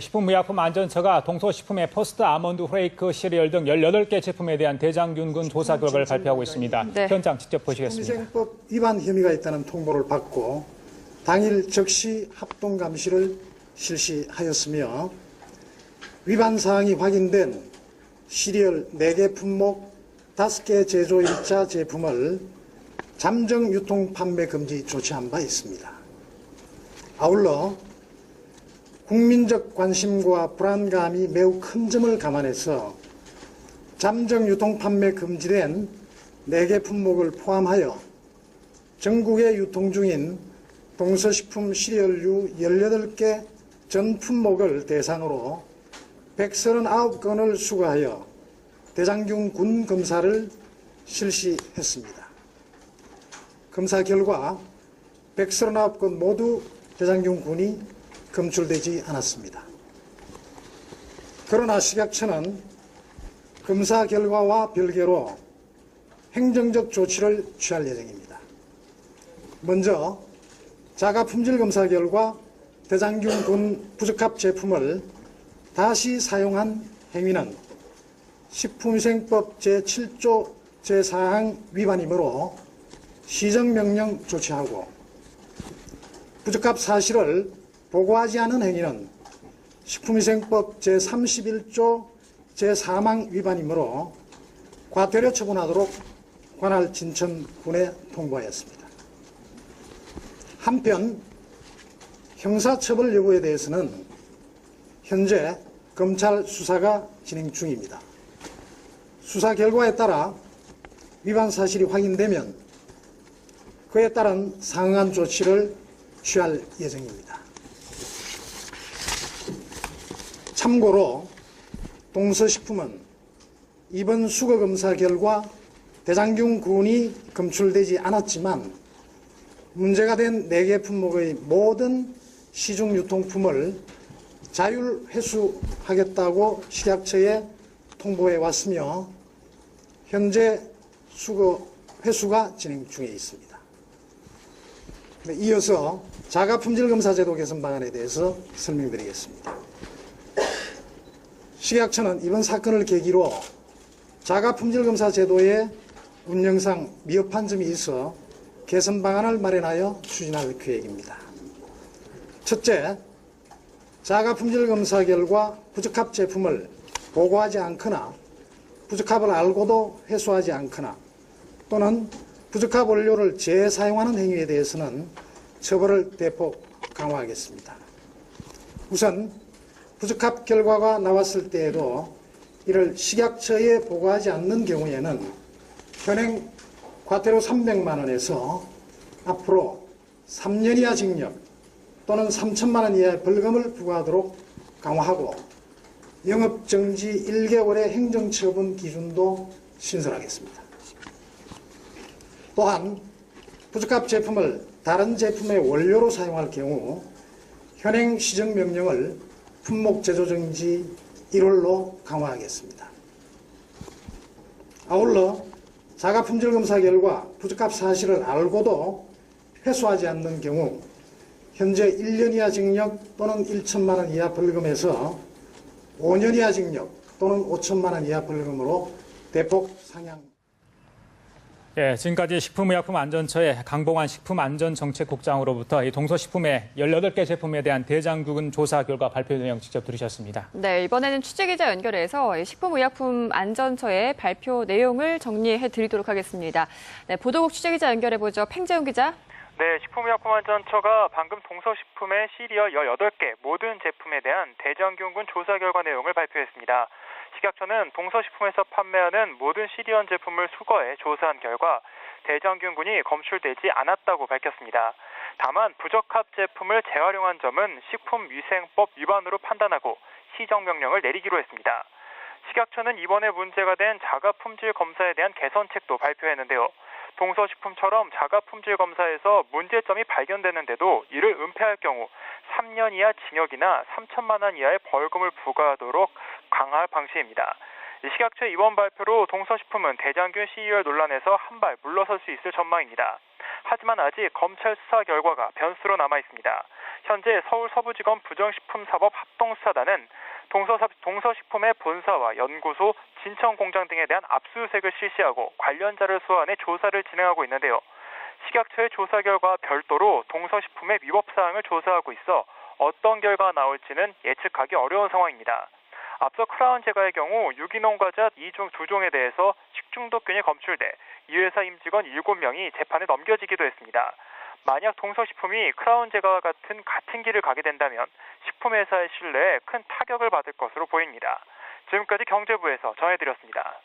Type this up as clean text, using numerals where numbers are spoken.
식품의약품안전처가 동서식품의 퍼스트 아몬드 프레이크 시리얼 등 18개 제품에 대한 대장균군 조사 결과를 발표하고 있습니다. 네. 현장 직접 보시겠습니다. 식품위생법 위반 혐의가 있다는 통보를 받고 당일 즉시 합동감시를 실시하였으며 위반 사항이 확인된 시리얼 4개 품목 5개 제조일자 제품을 잠정 유통 판매 금지 조치한 바 있습니다. 아울러 국민적 관심과 불안감이 매우 큰 점을 감안해서 잠정 유통 판매 금지된 4개 품목을 포함하여 전국에 유통 중인 동서식품 시리얼류 18개 전 품목을 대상으로 139건을 수거하여 대장균 군 검사를 실시했습니다. 검사 결과 139건 모두 대장균 군이 검출되지 않았습니다. 그러나 식약처는 검사 결과와 별개로 행정적 조치를 취할 예정입니다. 먼저 자가품질 검사 결과 대장균 군 부적합 제품을 다시 사용한 행위는 식품위생법 제7조 제4항 위반이므로 시정명령 조치하고 부적합 사실을 보고하지 않은 행위는 식품위생법 제31조 제4항 위반이므로 과태료 처분하도록 관할 진천군에 통보하였습니다. 한편 형사처벌 여부에 대해서는 현재 검찰 수사가 진행 중입니다. 수사 결과에 따라 위반 사실이 확인되면 그에 따른 상응한 조치를 취할 예정입니다. 참고로 동서식품은 이번 수거검사 결과 대장균 군이 검출되지 않았지만 문제가 된 4개 품목의 모든 시중 유통품을 자율 회수하겠다고 식약처에 통보해 왔으며 현재 수거 회수가 진행 중에 있습니다. 이어서 자가품질검사제도 개선 방안에 대해서 설명드리겠습니다. 식약처는 이번 사건을 계기로 자가품질검사 제도의 운영상 미흡한 점이 있어 개선 방안을 마련하여 추진할 계획입니다. 첫째, 자가품질검사 결과 부적합 제품을 보고하지 않거나 부적합을 알고도 회수하지 않거나 또는 부적합 원료를 재사용하는 행위에 대해서는 처벌을 대폭 강화하겠습니다. 우선 부적합 결과가 나왔을 때에도 이를 식약처에 보고하지 않는 경우에는 현행 과태료 300만 원에서 앞으로 3년 이하 징역 또는 3천만 원 이하의 벌금을 부과하도록 강화하고 영업정지 1개월의 행정처분 기준도 신설하겠습니다. 또한 부적합 제품을 다른 제품의 원료로 사용할 경우 현행 시정명령을 품목 제조정지 1월로 강화하겠습니다. 아울러 자가품질검사 결과 부적합 사실을 알고도 회수하지 않는 경우 현재 1년 이하 징역 또는 1천만 원 이하 벌금에서 5년 이하 징역 또는 5천만 원 이하 벌금으로 대폭 상향. 예, 지금까지 식품의약품안전처의 강봉환 식품안전정책국장으로부터 이 동서식품의 18개 제품에 대한 대장균 조사 결과 발표 내용 직접 들으셨습니다. 네, 이번에는 취재기자 연결해서 식품의약품안전처의 발표 내용을 정리해 드리도록 하겠습니다. 네, 보도국 취재기자 연결해보죠. 팽재훈 기자. 네, 식품의약품안전처가 방금 동서식품의 시리얼 18개 모든 제품에 대한 대장균군 조사 결과 내용을 발표했습니다. 식약처는 동서식품에서 판매하는 모든 시리얼 제품을 수거해 조사한 결과 대장균군이 검출되지 않았다고 밝혔습니다. 다만 부적합 제품을 재활용한 점은 식품위생법 위반으로 판단하고 시정명령을 내리기로 했습니다. 식약처는 이번에 문제가 된 자가품질 검사에 대한 개선책도 발표했는데요. 동서식품처럼 자가품질 검사에서 문제점이 발견되는데도 이를 은폐할 경우 3년 이하 징역이나 3천만 원 이하의 벌금을 부과하도록 강화할 방침입니다. 식약처의 이번 발표로 동서식품은 대장균 CER 논란에서 한 발 물러설 수 있을 전망입니다. 하지만 아직 검찰 수사 결과가 변수로 남아 있습니다. 현재 서울 서부지검 부정식품사법 합동수사단은 동서식품의 본사와 연구소, 진천공장 등에 대한 압수수색을 실시하고 관련자를 소환해 조사를 진행하고 있는데요. 식약처의 조사 결과와 별도로 동서식품의 위법 사항을 조사하고 있어 어떤 결과가 나올지는 예측하기 어려운 상황입니다. 앞서 크라운 제과의 경우 유기농 과자 2종에 대해서 식중독균이 검출돼 이 회사 임직원 7명이 재판에 넘겨지기도 했습니다. 만약 동서식품이 크라운 제과와 같은 길을 가게 된다면 식품회사의 신뢰에 큰 타격을 받을 것으로 보입니다. 지금까지 경제부에서 전해드렸습니다.